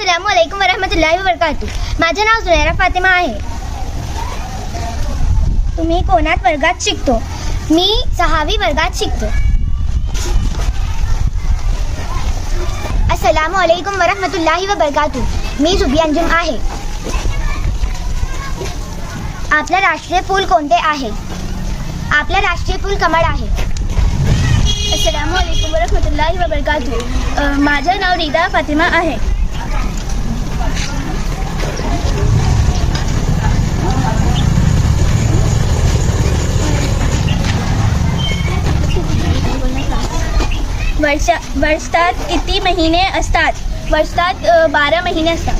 अस्सलामुअलैकुम वरहमतुल्लाहि वबरकातुह। माझे नाव जुनैरा फातिमा आहे। तुम्ही कोणात वर्गात शिकतो? मी 6वी वर्गात शिकतो। अस्सलामुअलैकुम वरहमतुल्लाहि वबरकातुह। मी जुबिया अंजुम आहे। आपले राष्ट्रीय फूल कोणते आहे? आपले राष्ट्रीय फूल कमळ आहे। अस्सलामुअलैकुम वरहमतुल्लाहि वबरकातुह। माझे नाव रिदा फातिमा आहे। वर्षात किती महिने असतात? वर्षात 12 महिने असतात।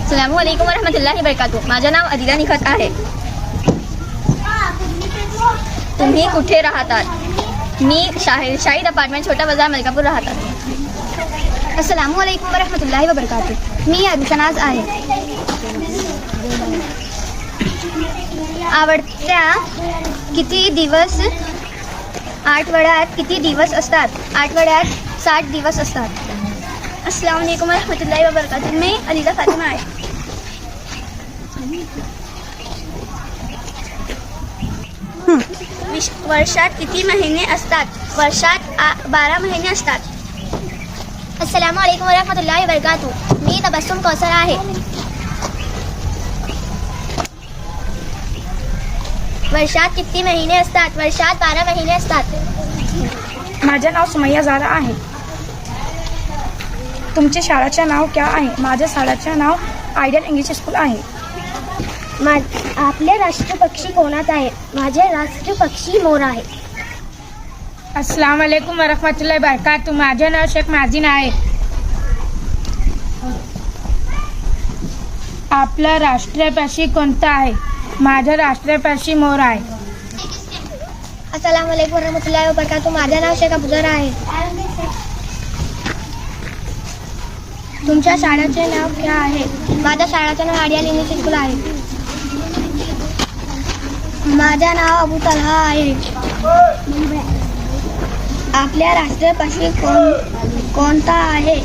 अस्सलामुअलैकुम वरहमतुल्लाहि वबरकातुह। माझे नाव अदिला निखत आहे। तुम्ही कुठे राहतात? मी शाहीद अपार्टमेंट, छोटा बाजार, मलकापूर राहतात। अस्सलामुअलैकुम वरहमतुल्लाहि वबरकातुह। मी अरुशनाज आहे। आवडत्या किती दिवस? आठवड्यात किती दिवस असतात? आठवड्यात 60 दिवस असतात। अस्सलामुअलैकुम वरहमतुल्लाहि वबरकातुह। मी अदिला फातिमा आहे। वर्षात किती महिने असतात? वर्षात 12 महिने असतात। अस्सलामुअलैकुम वरहमतुल्लाहि वबरकातुह। मी तबस्सुम कौसर आहे। वर्षात किती महिने असतात? वर्षात 12 महिने असतात। माझे नाव सुमैया झारा आहे। तुमचे शाळेचे नाव क्या आहे? माझ्या शाळेचे नाव आयडियल इंग्लिश स्कूल आहे। आपले राष्ट्रीय पक्षी कोणात आहे? माझे राष्ट्रीय पक्षी मोर आहे। अस्सलाम वालेकुम वरहमतुल्लाहि वबरकातुह। माझे नाव शेख माजिन आहे। आपला राष्ट्रीय पक्षी कोणता आहे? माझा राष्ट्रीय पक्षी मोर आहे। अस्सलामुअलैकुम वरहमतुल्लाहि वबरकातुह। माझे नाव शेख अफजल आहे। तुमच्या शाळेचे नाव क्या आहे? माझ्या शाळेचे नाव आयडियल इंग्लिश स्कूल आहे। माझे नाव अबू तलहा आहे। आपल्या राष्ट्रीय पक्षी कोणता आहे?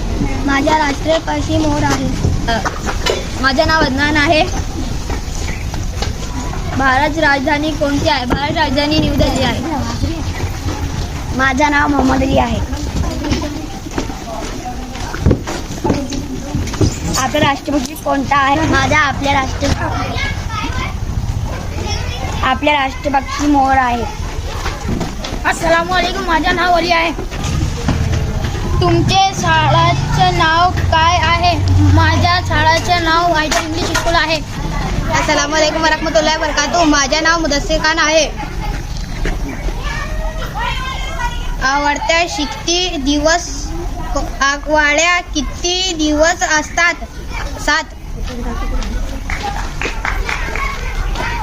माझ्या राष्ट्रीय पक्षी मोर आहे। माझे नाव अदनान आहे। भारत राजधानी कोणती आहे? भारत राजधानी न्यू दिल्ली आहे। माझे नाव मोहम्मद अली आहे। आपला राष्ट्रीय पक्षी कोणता आहे? आपल्या राष्ट्रीय पक्षी मोर आहे। अस्सलामुअलैकुम। माझे नाव अली आहे। तुमचे शाळेचे नाव काय आहे? माझ्या शाळेचे नाव आयडियल इंग्लिश स्कूल आहे। अस्सलामुअलैकुम वरहमतुल्लाहि वबरकातुह। माझे नाव मुदस्सिर खान आहे। आवडत्या किती दिवस? आठवड्यात किती दिवस असतात? 7।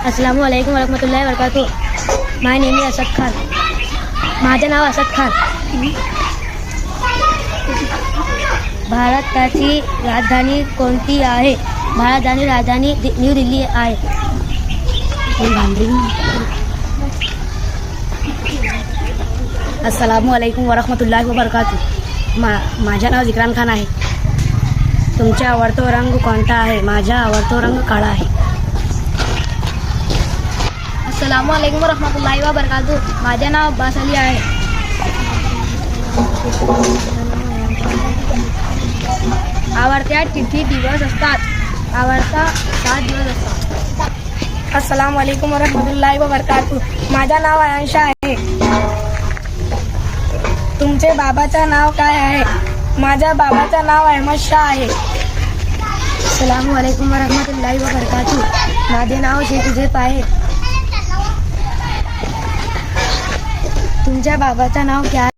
अस्सलामुअलैकुम वरहमतुल्लाहि वबरकातुह। माय नेम इज असद खान। माझे नाव असद खान। भारताची राजधानी कोणती आहे? भारताची राजधानी न्यू दिल्ली आहे। अस्सलामुअलैकुम वरहमतुल्लाहि वबरकातुह। माझे नाव जिक्रान खान आहे। तुमचा आवडता रंग कोणता आहे? माझा आवडता रंग काळा आहे। अस्सलामुअलैकुम वरहमतुल्लाहि वबरकातुह। माझे नाव अब्बास अली आहे। आवडत्या किती दिवस असतात? आवडता 7 दिवस असतात। अस्सलामुअलैकुम वरहमतुल्लाहि वबरकातुह। माझे नाव आयशा आहे। तुमचे बाबाचे नाव काय आहे? माझ्या बाबाचे नाव अहमद शाह आहे। अस्सलामुअलैकुम वरहमतुल्लाहि वबरकातुह। माझे नाव शेख उजैफ आहे। तुमच्या बाबाचं नाव क्या?